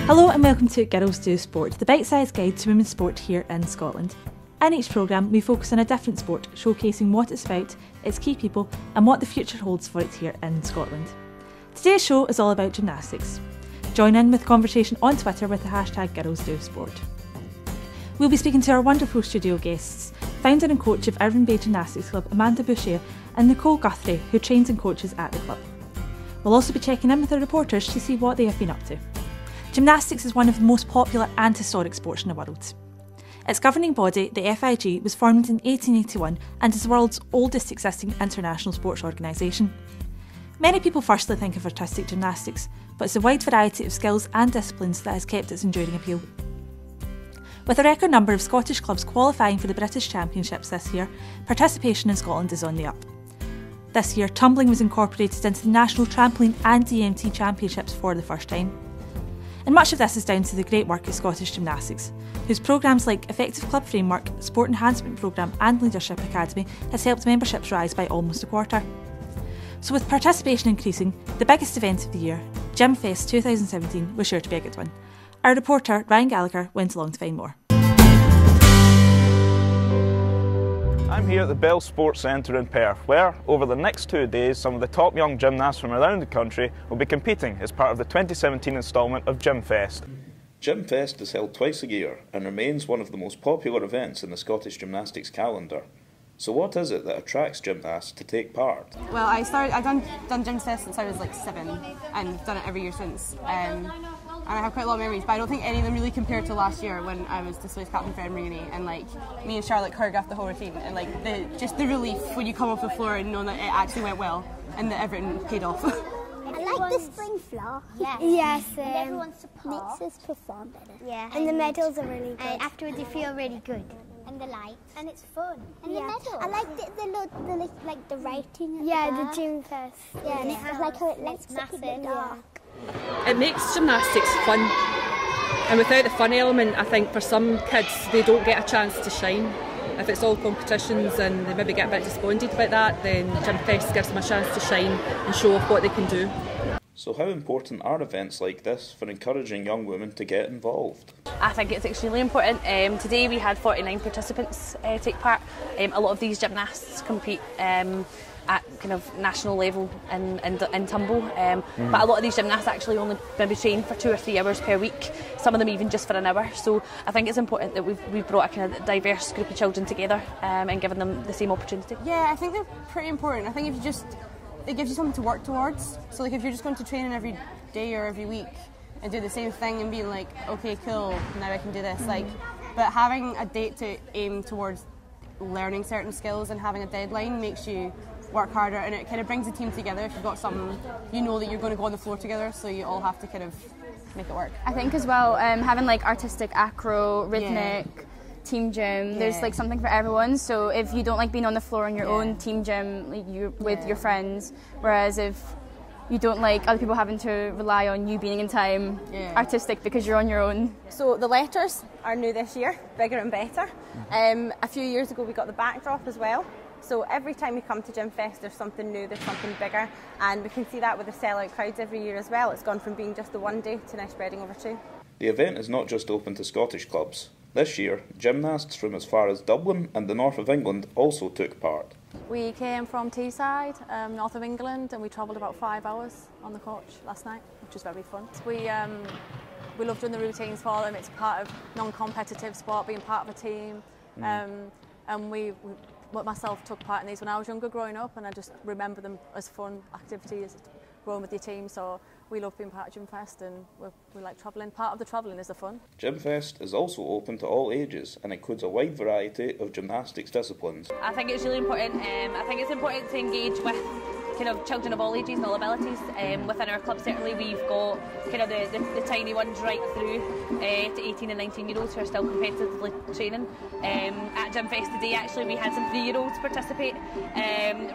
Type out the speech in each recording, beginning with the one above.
Hello and welcome to Girls Do Sport, the bite-sized guide to women's sport here in Scotland. In each programme we focus on a different sport, showcasing what it's about, its key people and what the future holds for it here in Scotland. Today's show is all about gymnastics. Join in with the conversation on Twitter with the hashtag #GirlsDoSport. We'll be speaking to our wonderful studio guests, founder and coach of Irvine Bay Gymnastics Club Amanda Boucher and Nicole Guthrie, who trains and coaches at the club. We'll also be checking in with our reporters to see what they have been up to. Gymnastics is one of the most popular and historic sports in the world. Its governing body, the FIG, was formed in 1881 and is the world's oldest existing international sports organisation. Many people firstly think of artistic gymnastics, but it's a wide variety of skills and disciplines that has kept its enduring appeal. With a record number of Scottish clubs qualifying for the British Championships this year, participation in Scotland is on the up. This year, tumbling was incorporated into the National Trampoline and DMT Championships for the first time. And much of this is down to the great work of Scottish Gymnastics, whose programmes like Effective Club Framework, Sport Enhancement Programme and Leadership Academy has helped memberships rise by almost a quarter. So with participation increasing, the biggest event of the year, Gymfest 2017, was sure to be a good one. Our reporter, Ryan Gallagher, went along to find more. I'm here at the Bell Sports Centre in Perth, where, over the next 2 days, some of the top young gymnasts from around the country will be competing as part of the 2017 instalment of Gymfest. Gymfest is held twice a year and remains one of the most popular events in the Scottish gymnastics calendar. So what is it that attracts gymnasts to take part? Well, I've done Gymfest since I was like 7 and done it every year since. And I have quite a lot of memories, but I don't think any of them really compare to last year when I was displaced captain for Edinburgh Uni and like me and Charlotte choreographed the whole routine and like the relief when you come off the floor and know that it actually went well and that everything paid off. I like the spring floor. Yes. And everyone's support. Makes us perform better. Yeah. And the medals are really good. And afterwards you feel really good. And the lights. And it's fun. And the medals. I like the writing. Yeah, the Gymfest. Yeah, and I like how it lets up in the dark. It makes gymnastics fun, and without the fun element, I think for some kids they don't get a chance to shine. If it's all competitions and they maybe get a bit despondent about that, then Gymfest gives them a chance to shine and show off what they can do. So how important are events like this for encouraging young women to get involved? I think it's extremely important. Today we had 49 participants take part. A lot of these gymnasts compete at kind of national level in tumble, but a lot of these gymnasts actually only maybe train for 2 or 3 hours per week, some of them even just for an hour. So I think it's important that we've brought a kind of diverse group of children together and given them the same opportunity. Yeah, I think they're pretty important. I think it gives you something to work towards. So like if you're just going to training every day or every week and do the same thing and being like, okay, cool, now I can do this. But having a date to aim towards learning certain skills and having a deadline makes you work harder, and it kind of brings the team together. If you've got something, you know that you're going to go on the floor together, so you all have to kind of make it work. I think as well, having like artistic, acro, rhythmic, team gym, there's like something for everyone. So if you don't like being on the floor on your own, team gym like you're with your friends, whereas if you don't like other people having to rely on you being in time, artistic because you're on your own. So the letters are new this year, bigger and better. A few years ago we got the backdrop as well. So every time we come to Gymfest there's something new, there's something bigger, and we can see that with the sellout crowds every year as well. It's gone from being just the one day to now spreading over 2. The event is not just open to Scottish clubs. This year, gymnasts from as far as Dublin and the north of England also took part. We came from Teesside, north of England, and we travelled about 5 hours on the coach last night, which was very fun. We love doing the routines for them. It's part of non-competitive sport, being part of a team, and we myself took part in these when I was younger growing up, and I just remember them as fun activities, growing with your team. So we love being part of Gymfest, and we like travelling. Part of the travelling is the fun. Gymfest is also open to all ages and includes a wide variety of gymnastics disciplines. I think it's really important. I think it's important to engage with kind of children of all ages and all abilities. Within our club, certainly we've got kind of the tiny ones right through to 18 and 19-year-olds who are still competitively training. At Gymfest today, actually, we had some 3-year-olds participate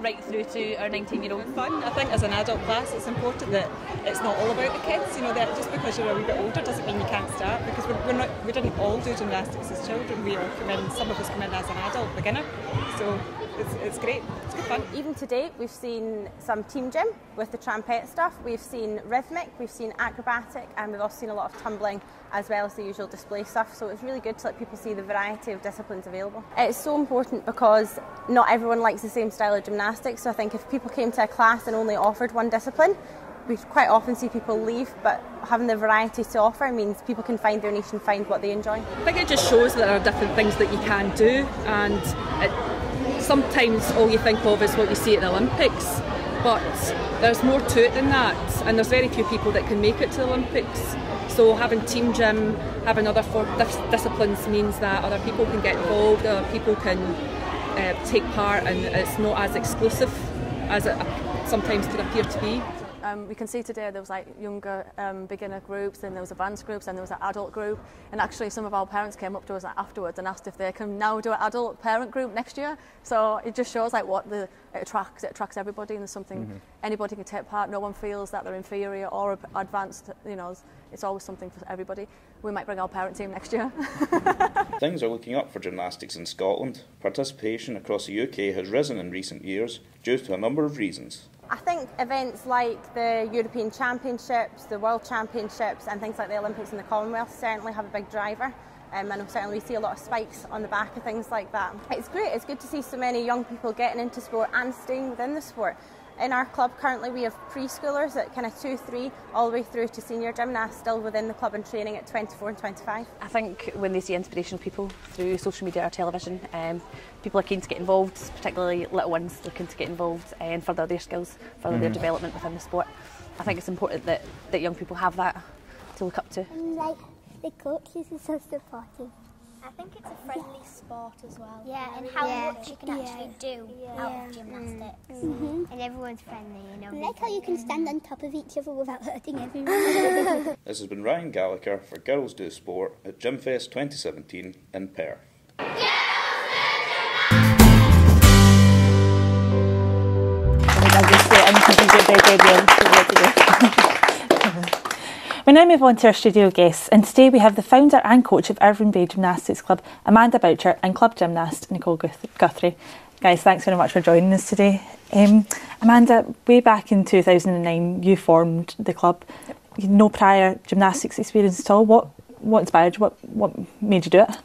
right through to our 19-year-olds. Fun. I think as an adult class, it's important that it's not all about the kids. You know, that just because you're a wee bit older doesn't mean you can't start. Because we didn't all do gymnastics as children. We all come in. Some of us come in as an adult beginner. So it's great. It's good fun. Even to date, we've seen some team gym with the trampette stuff. We've seen rhythmic, we've seen acrobatic, and we've also seen a lot of tumbling as well as the usual display stuff. So it's really good to let people see the variety of disciplines available. It's so important because not everyone likes the same style of gymnastics. So I think if people came to a class and only offered one discipline, we quite often see people leave, but having the variety to offer means people can find their niche and find what they enjoy. I think it just shows that there are different things that you can do, and sometimes all you think of is what you see at the Olympics, but there's more to it than that, and there's very few people that can make it to the Olympics. So having team gym, having other disciplines means that other people can get involved, other people can take part, and it's not as exclusive as it sometimes could appear to be. We can see today there was like younger beginner groups, then there was advanced groups, and there was an adult group, and actually some of our parents came up to us afterwards and asked if they can now do an adult parent group next year. So it just shows like what it attracts everybody, and there's something anybody can take part. No one feels that they're inferior or advanced, you know, it's always something for everybody. We might bring our parent team next year. Things are looking up for gymnastics in Scotland. Participation across the UK has risen in recent years due to a number of reasons. I think events like the European Championships, the World Championships and things like the Olympics and the Commonwealth certainly have a big driver. And certainly we see a lot of spikes on the back of things like that. It's great, it's good to see so many young people getting into sport and staying within the sport. In our club currently we have preschoolers at kind of 2, 3 all the way through to senior gymnasts still within the club and training at 24 and 25. I think when they see inspirational people through social media or television, people are keen to get involved, particularly little ones looking to get involved and further their skills, further their development within the sport. I think it's important that young people have that to look up to. And like the coaches are so supportive. I think it's a friendly sport as well. Yeah, and how much you can actually do out of gymnastics. And everyone's friendly, you know. I like how you can stand on top of each other without hurting everyone. This has been Ryan Gallagher for Girls Do Sport at Gymfest 2017 in Perth. We now move on to our studio guests, and today we have the founder and coach of Irvine Bay Gymnastics Club, Amanda Boucher, and club gymnast Nicole Guthrie. Guys, thanks very much for joining us today. Amanda, way back in 2009 you formed the club. Yep. You had no prior gymnastics experience at all. What inspired you? What made you do it?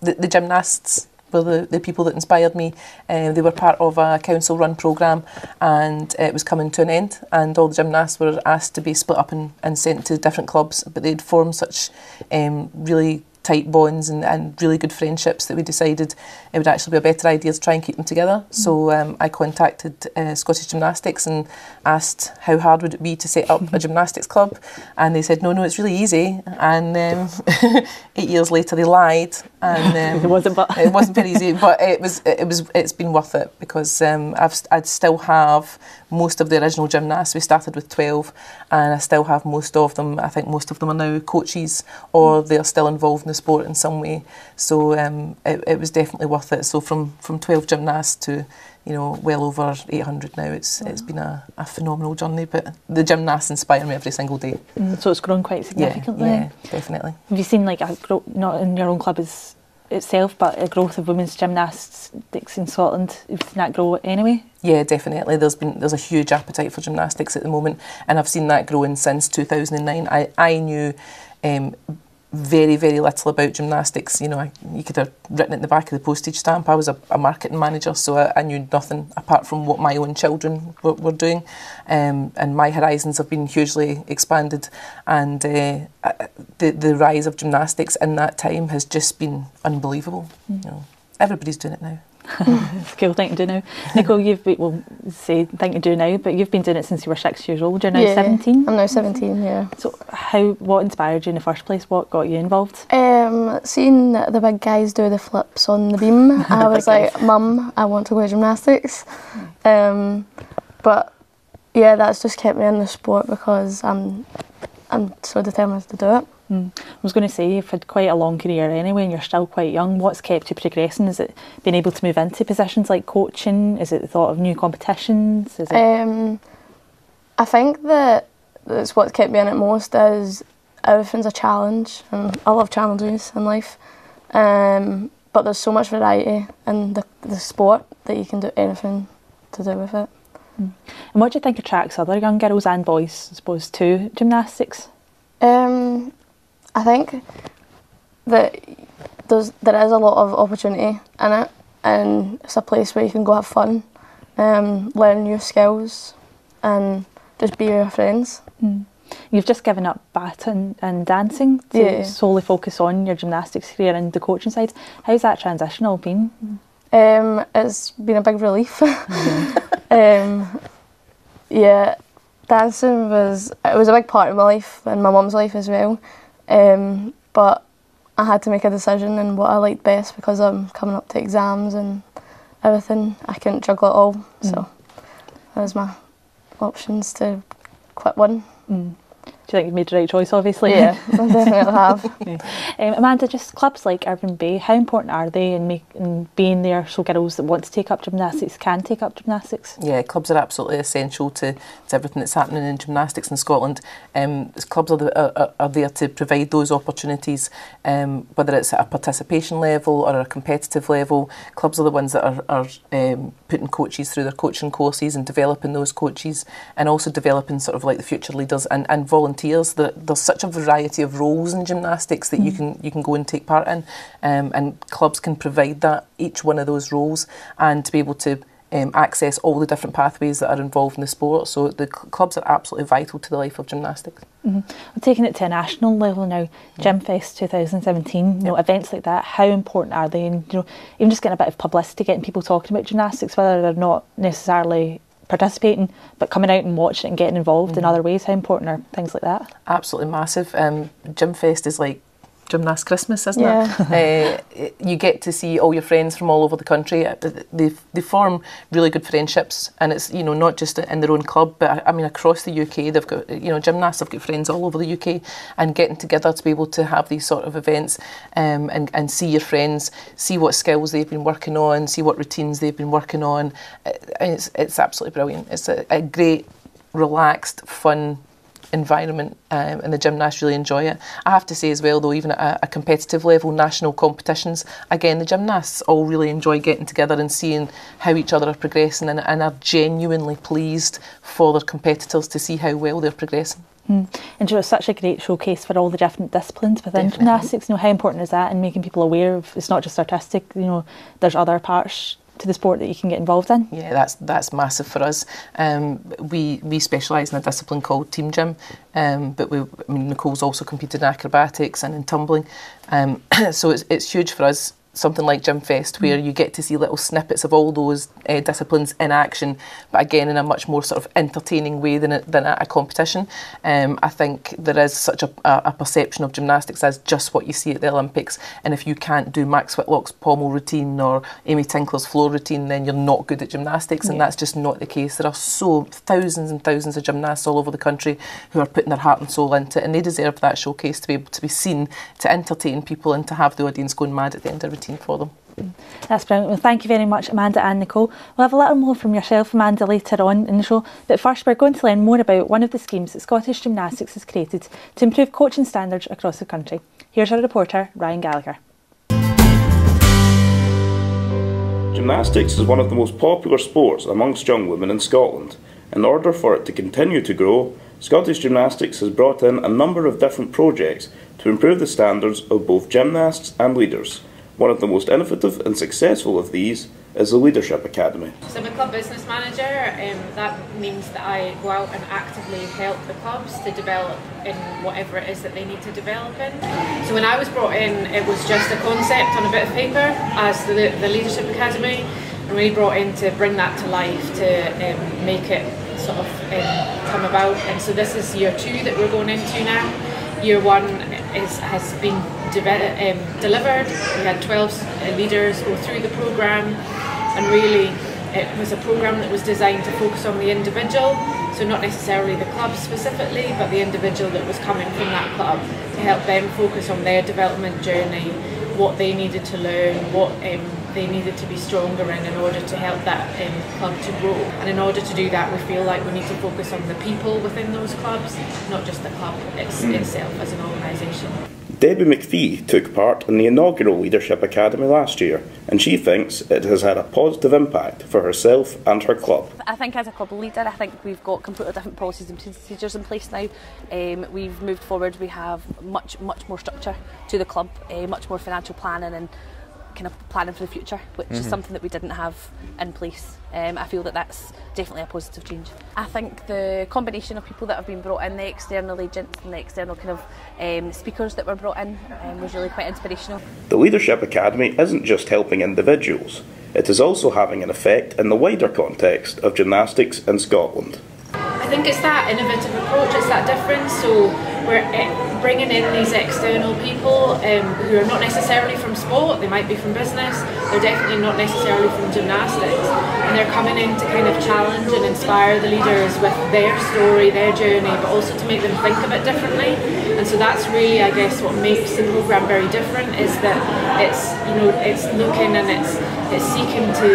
The gymnasts were the people that inspired me. They were part of a council-run programme, and it was coming to an end, and all the gymnasts were asked to be split up and sent to different clubs, but they'd formed such really tight bonds and really good friendships that we decided it would actually be a better idea to try and keep them together. So I contacted Scottish Gymnastics and asked how hard would it be to set up a gymnastics club, and they said no, it's really easy. And 8 years later they lied, and it wasn't very easy, but it's been worth it, because I'd still have most of the original gymnasts. We started with 12, and I still have most of them. I think most of them are now coaches, or they're still involved in the sport in some way. So it was definitely worth it. So from 12 gymnasts to, you know, well over 800 now, it's been a phenomenal journey. But the gymnasts inspire me every single day. So it's grown quite significantly. Yeah, definitely. Have you seen like a growth, not in your own club itself, but a growth of women's gymnastics in Scotland? Have you seen that grow anyway? Yeah, definitely. There's a huge appetite for gymnastics at the moment, and I've seen that growing since 2009. I knew very, very little about gymnastics. You know, you could have written it in the back of the postage stamp. I was a marketing manager, so I knew nothing apart from what my own children were doing, and my horizons have been hugely expanded, and the rise of gymnastics in that time has just been unbelievable. You know, everybody's doing it now. It's a cool thing to do now. Nicole, thing to do now, but you've been doing it since you were 6 years old. You're now 17? I'm now 17, yeah. So what inspired you in the first place? What got you involved? Seeing the big guys do the flips on the beam, I was like, Mum, I want to go to gymnastics. But yeah, that's just kept me in the sport because I'm so determined to do it. I was going to say, you've had quite a long career anyway, and you're still quite young. What's kept you progressing? Is it being able to move into positions like coaching? Is it the thought of new competitions? Is it? I think that's what's kept me in it most is everything's a challenge, and I love challenges in life. But there's so much variety in the sport that you can do anything to do with it. And what do you think attracts other young girls and boys, I suppose, to gymnastics? I think that there is a lot of opportunity in it, and it's a place where you can go have fun, learn new skills, and just be with your friends. You've just given up baton and dancing to solely focus on your gymnastics career and the coaching side. How's that transition all been? It's been a big relief. Yeah, dancing was a big part of my life and my mum's life as well. But I had to make a decision in what I liked best because I'm coming up to exams and everything. I couldn't juggle it all, so that was my options to quit one. Do you think you've made the right choice, obviously? Yeah, I definitely have. Amanda, just clubs like Irvine Bay, how important are they in being there so girls that want to take up gymnastics can take up gymnastics? Yeah, clubs are absolutely essential to everything that's happening in gymnastics in Scotland. Clubs are there to provide those opportunities, whether it's at a participation level or a competitive level. Clubs are the ones that are putting coaches through their coaching courses and developing those coaches, and also developing sort of like the future leaders and volunteers. There's such a variety of roles in gymnastics that you can go and take part in, and clubs can provide that, each one of those roles, and to be able to access all the different pathways that are involved in the sport. So the clubs are absolutely vital to the life of gymnastics. We're taking it to a national level now. Gymfest 2017, events like that, how important are they? And even just getting a bit of publicity, getting people talking about gymnastics, whether they're not necessarily participating, but coming out and watching it and getting involved in other ways. How important are things like that? Absolutely massive. Gymfest is like Gymnast Christmas, isn't it? You get to see all your friends from all over the country. They form really good friendships, and it's not just in their own club, but I mean across the UK. They've got gymnasts have got friends all over the UK, and getting together to be able to have these sort of events and see your friends, see what skills they've been working on, see what routines they've been working on. It's absolutely brilliant. It's a great, relaxed, fun environment, and the gymnasts really enjoy it. I have to say as well, though, even at a competitive level, national competitions, again, the gymnasts all really enjoy getting together and seeing how each other are progressing, and are genuinely pleased for their competitors to see how well they're progressing. And it's such a great showcase for all the different disciplines within gymnastics. How important is that in making people aware of it's not just artistic, there's other parts to the sport that you can get involved in? Yeah, that's massive for us. We specialise in a discipline called team gym, but Nicole's also competed in acrobatics and in tumbling, so it's huge for us. Something like Gymfest, where you get to see little snippets of all those disciplines in action, but again in a much more sort of entertaining way than at a competition. I think there is such a perception of gymnastics as just what you see at the Olympics, and if you can't do Max Whitlock's pommel routine or Amy Tinkler's floor routine, then you're not good at gymnastics, and that's just not the case. There are thousands and thousands of gymnasts all over the country who are putting their heart and soul into it, and they deserve that showcase to be able to be seen, to entertain people, and to have the audience going mad at the end of routine for them. That's brilliant. Well, thank you very much, Amanda and Nicole. We'll have a little more from yourself, Amanda, later on in the show, but first we're going to learn more about one of the schemes that Scottish Gymnastics has created to improve coaching standards across the country. Here's our reporter, Ryan Gallagher. Gymnastics is one of the most popular sports amongst young women in Scotland. In order for it to continue to grow, Scottish Gymnastics has brought in a number of different projects to improve the standards of both gymnasts and leaders. One of the most innovative and successful of these is the Leadership Academy. So I'm a club business manager, that means that I go out and actively help the clubs to develop in whatever it is that they need to develop in. So when I was brought in, it was just a concept on a bit of paper as the Leadership Academy, and really brought in to bring that to life, to make it sort of come about. And so this is year 2 that we're going into now. Year 1 has been delivered. We had 12 leaders go through the programme, and really it was a programme that was designed to focus on the individual, so not necessarily the club specifically, but the individual that was coming from that club, to help them focus on their development journey, what they needed to learn, what they needed to be stronger in order to help that club to grow. And in order to do that, we feel like we need to focus on the people within those clubs, not just the club itself as an organisation. Debbie McPhee took part in the inaugural Leadership Academy last year, and she thinks it has had a positive impact for herself and her club. I think as a club leader, I think we've got completely different policies and procedures in place now. We've moved forward, we have much more structure to the club, much more financial planning and kind of planning for the future, which is something that we didn't have in place. I feel that that's definitely a positive change. I think the combination of people that have been brought in, the external agents and the external kind of speakers that were brought in was really quite inspirational. The Leadership Academy isn't just helping individuals, it is also having an effect in the wider context of gymnastics in Scotland. I think it's that innovative approach, it's that difference, so we're bringing in these external people who are not necessarily from sport, they might be from business, they're definitely not necessarily from gymnastics, and they're coming in to kind of challenge and inspire the leaders with their story, their journey, but also to make them think a bit differently. And so that's really, I guess, what makes the programme very different, is that it's, you know, it's looking and it's seeking to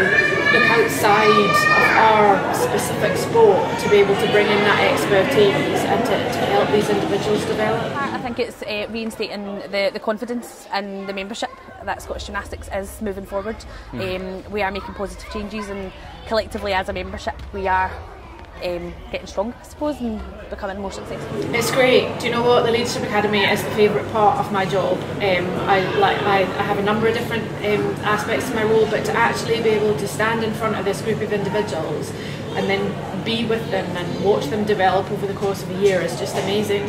look outside of our specific sport to be able to bring in that expertise and to help these individuals develop. I think it's reinstating the confidence in the membership that Scottish Gymnastics is moving forward. We are making positive changes, and collectively as a membership we are getting stronger, I suppose, and becoming more successful. It's great. Do you know what? The Leadership Academy is the favourite part of my job. I have a number of different aspects to my role, but to actually be able to stand in front of this group of individuals and then be with them and watch them develop over the course of a year is just amazing.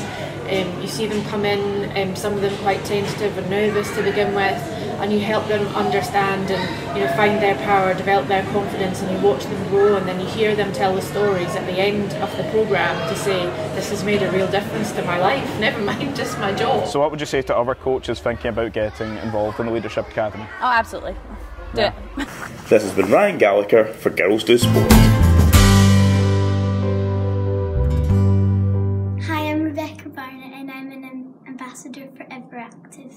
You see them come in, some of them quite tentative and nervous to begin with, and you help them understand and find their power, develop their confidence, and you watch them grow, and then you hear them tell the stories at the end of the programme to say, this has made a real difference to my life, never mind just my job. So what would you say to other coaches thinking about getting involved in the Leadership Academy? Oh, absolutely. Do it. This has been Ryan Gallagher for Girls Do Sport. Ambassador for Ever Active.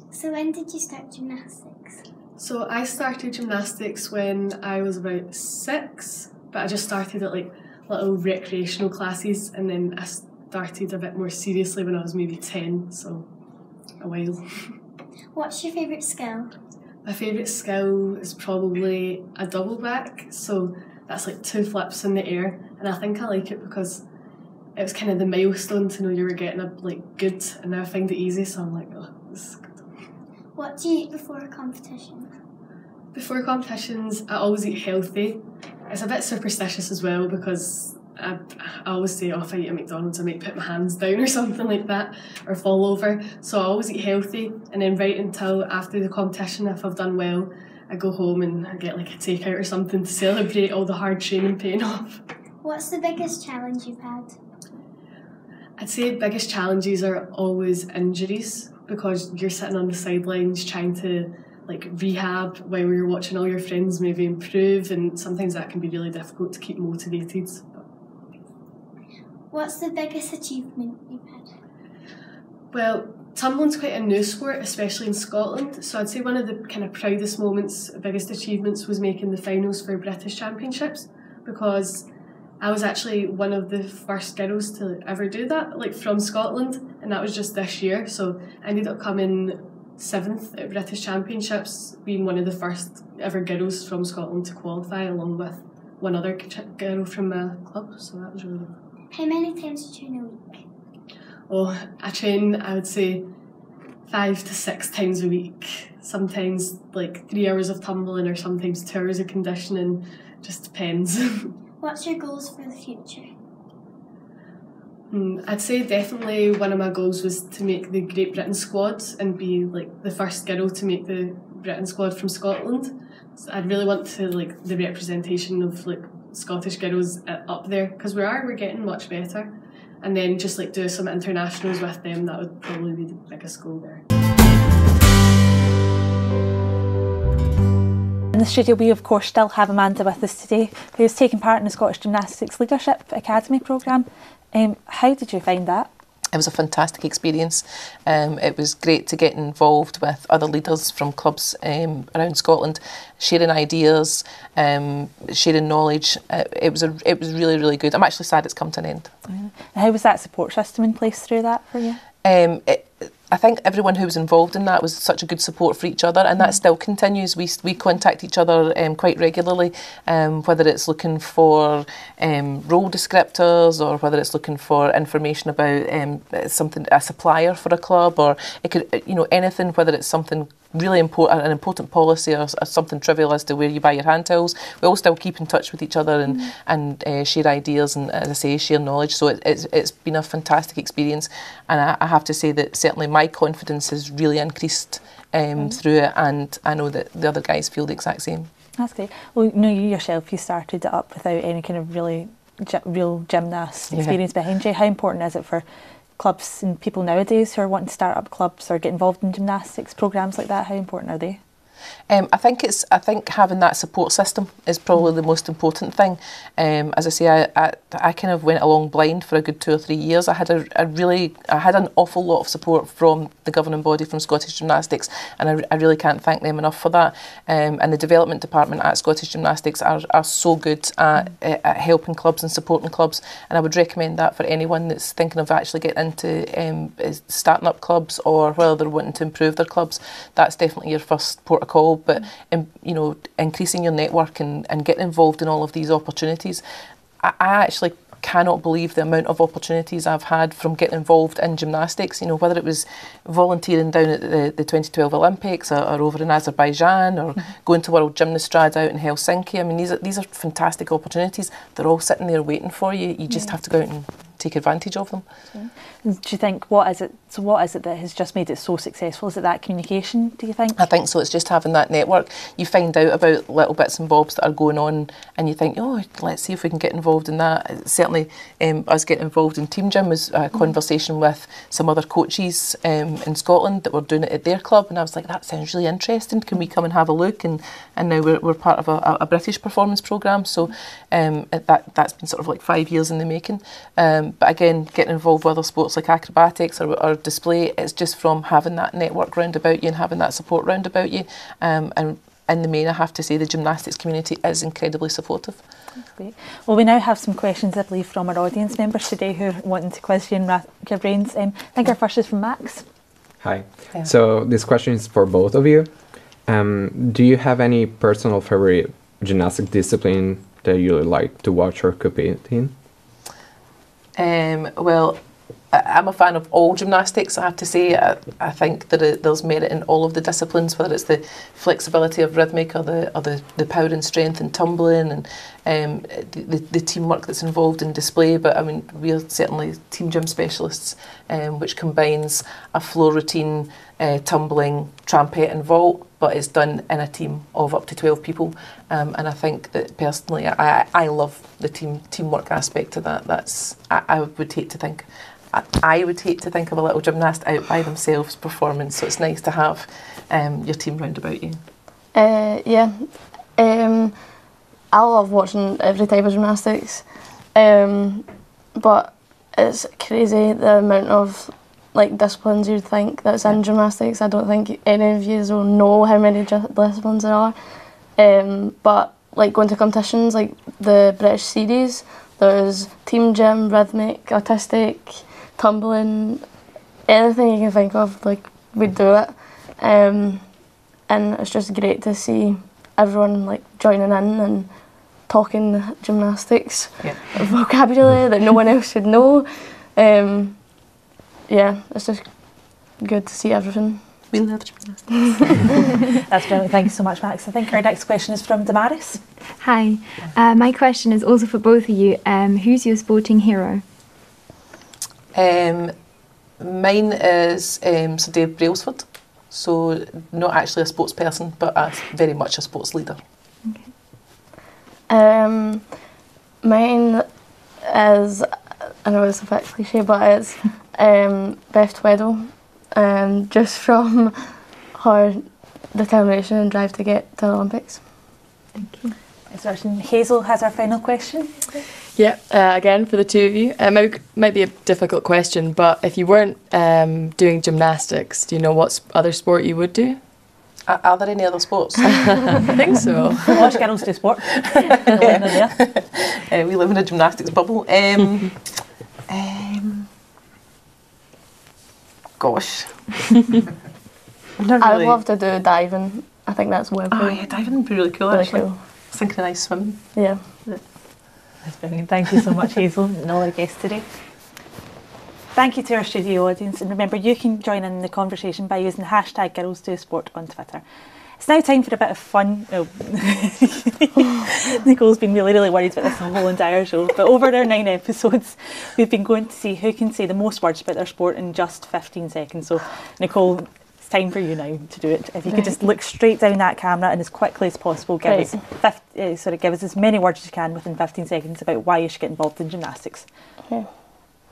So when did you start gymnastics? So I started gymnastics when I was about 6, but I just started at like little recreational classes, and then I started a bit more seriously when I was maybe 10, so a while. What's your favourite skill? My favourite skill is probably a double back, so that's like 2 flips in the air, and I think I like it because it was kind of the milestone to know you were getting a good, and now I find it easy, so I'm like, oh, this is good. What do you eat before a competition? Before competitions, I always eat healthy. It's a bit superstitious as well, because I always say, oh, if I eat at McDonald's I might put my hands down or something like that, or fall over, so I always eat healthy, and then right until after the competition, if I've done well, I go home and I get like a takeout or something to celebrate all the hard training paying off. What's the biggest challenge you've had? I'd say the biggest challenges are always injuries, because you're sitting on the sidelines trying to like rehab while you're watching all your friends maybe improve, and sometimes that can be really difficult to keep motivated. What's the biggest achievement you've had? Well, tumbling's quite a new sport, especially in Scotland, so I'd say one of the kind of proudest moments, biggest achievements, was making the finals for British Championships, because I was actually one of the first girls to ever do that, like from Scotland, and that was just this year, so I ended up coming 7th at British Championships, being one of the first ever girls from Scotland to qualify, along with one other girl from my club, so that was really good. How many times do you train a week? Oh, I train, I would say, 5 to 6 times a week. Sometimes like 3 hours of tumbling, or sometimes 2 hours of conditioning, just depends. What's your goals for the future? I'd say definitely one of my goals was to make the Great Britain squad and be like the first girl to make the Britain squad from Scotland. So I'd really want to like the representation of like Scottish girls up there, because we're getting much better, and then just like do some internationals with them. That would probably be the biggest goal there. In the studio we of course still have Amanda with us today, who has taken part in the Scottish Gymnastics Leadership Academy programme. How did you find that? It was a fantastic experience. It was great to get involved with other leaders from clubs around Scotland, sharing ideas, sharing knowledge. It was really, really good. I'm actually sad it's come to an end. How was that support system in place through that for you? I think everyone who was involved in that was such a good support for each other, and that still continues. We contact each other quite regularly, whether it's looking for role descriptors or whether it's looking for information about a supplier for a club, or it could, anything, whether it's something really important, an important policy, or something trivial as to where you buy your hand towels. We all still keep in touch with each other and share ideas and, as I say, share knowledge. So it's been a fantastic experience, and I have to say that certainly my confidence has really increased through it, and I know that the other guys feel the exact same. That's great. Well, you yourself, you started it up without any kind of real gymnast experience behind you. How important is it for clubs and people nowadays who are wanting to start up clubs or get involved in gymnastics programs like that? How important are they? I think having that support system is probably the most important thing. As I say, I kind of went along blind for a good 2 or 3 years. I had an awful lot of support from the governing body, from Scottish Gymnastics, and I really can't thank them enough for that. And the development department at Scottish Gymnastics are so good at helping clubs and supporting clubs, and I would recommend that for anyone that's thinking of actually getting into starting up clubs, or whether they're wanting to improve their clubs. That's definitely your first port of call. But increasing your network and getting involved in all of these opportunities, I actually cannot believe the amount of opportunities I've had from getting involved in gymnastics. Whether it was volunteering down at the 2012 Olympics, or over in Azerbaijan, or going to World Gymnastrad out in Helsinki. I mean, these are fantastic opportunities. They're all sitting there waiting for you. You just have to go out and take advantage of them. Do you think, what is it that has just made it so successful? Is it that communication, do you think? I think so. It's just having that network. You find out about little bits and bobs that are going on, and you think, oh, let's see if we can get involved in that. Certainly, us getting involved in Team Gym was a conversation with some other coaches in Scotland that were doing it at their club, and I was like, that sounds really interesting. Can we come and have a look? And now we're part of a British performance programme, so that's been sort of like 5 years in the making. But again, getting involved with other sports like acrobatics or display, it's just from having that network round about you and having that support round about you. And in the main, I have to say the gymnastics community is incredibly supportive. That's great. Well, we now have some questions, I believe, from our audience members today who are wanting to quiz you and rack your brains. I think our first is from Max. Hi. So this question is for both of you. Do you have any personal favorite gymnastic discipline that you like to watch or compete in? Well, I'm a fan of all gymnastics, I have to say. I think that there's merit in all of the disciplines, whether it's the flexibility of rhythmic or the power and strength in tumbling, and the teamwork that's involved in display. But I mean, we are certainly Team Gym specialists, which combines a floor routine, tumbling, trampette and vault, but it's done in a team of up to 12 people. And I think that personally, I love the teamwork aspect of that. I would hate to think of a little gymnast out by themselves performing, so it's nice to have your team round about you. I love watching every type of gymnastics, but it's crazy the amount of disciplines you'd think that's in gymnastics. I don't think any of you will know how many disciplines there are, but going to competitions like the British series, there's Team Gym, rhythmic, artistic, tumbling, anything you can think of, we'd do it. And it's just great to see everyone joining in and talking gymnastics vocabulary that no one else should know. It's just good to see everything. We love gymnastics. That's brilliant. Thank you so much, Max. I think our next question is from Damaris. Hi. My question is also for both of you. Who's your sporting hero? Mine is Sir Dave Brailsford. So not actually a sports person, but very much a sports leader. Okay. Mine is, I know it's a bit cliche, but it's Beth Tweddle. Just from her determination and drive to get to the Olympics. Thank you. Hazel has our final question. Yeah, again for the two of you. It might be a difficult question, but if you weren't doing gymnastics, do you know what other sport you would do? Are there any other sports? I think so. Most girls do sport. We live in a Gosh. I'd love to do diving. I think that's way cool. Oh yeah, diving would be really cool actually. Cool. Synchronised swimming. Yeah. That's brilliant. Thank you so much, Hazel, and all our guests today. Thank you to our studio audience, and remember you can join in the conversation by using the hashtag #GirlsDoSport on Twitter. It's now time for a bit of fun. Oh. Nicole's been really worried about this whole entire show, but over our 9 episodes we've been going to see who can say the most words about their sport in just 15 seconds. So Nicole, it's time for you now to do it. If you could just look straight down that camera and as quickly as possible give us give us as many words as you can within 15 seconds about why you should get involved in gymnastics. Okay.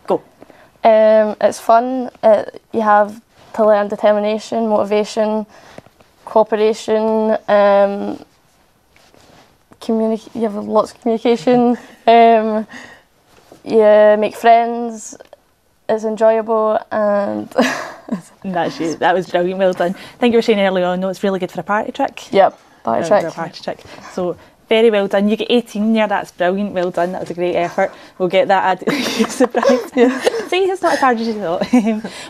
Go. It's fun. You have to learn determination, motivation, cooperation, you have lots of communication, you make friends, it's enjoyable, and that's you. That was brilliant, well done. I think you were saying earlier on, no, it's really good for a party trick. Yep, party trick. For a party trick. So very well done. You get 18 there, that's brilliant, well done, that was a great effort. We'll get that added. Surprised. See, it's not as hard as you thought.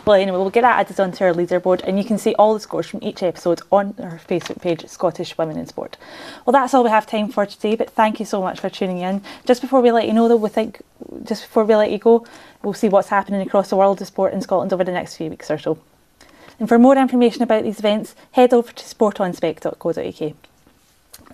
Well, anyway, we'll get that added onto our leaderboard, and you can see all the scores from each episode on our Facebook page, Scottish Women in Sport. Well, that's all we have time for today, but thank you so much for tuning in. Just before we let you know, though, just before we let you go, we'll see what's happening across the world of sport in Scotland over the next few weeks or so. And for more information about these events, head over to sportonspec.co.uk.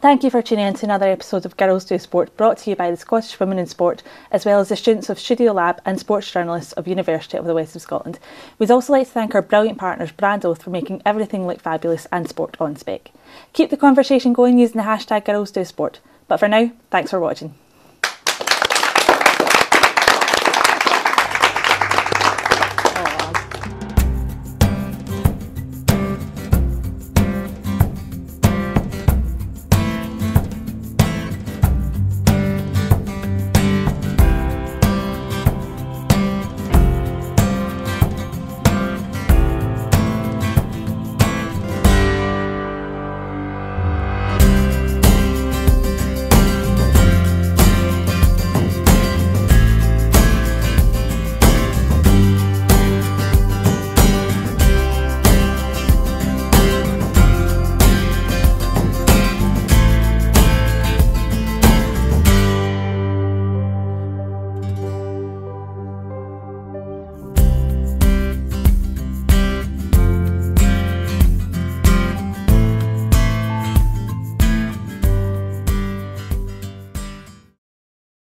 Thank you for tuning in to another episode of Girls Do Sport, brought to you by the Scottish Women in Sport, as well as the students of Studio Lab and sports journalists of University of the West of Scotland. We'd also like to thank our brilliant partners, Brand Oath, for making everything look fabulous, and Sport on Spec. Keep the conversation going using the hashtag Girls Do Sport. But for now, thanks for watching.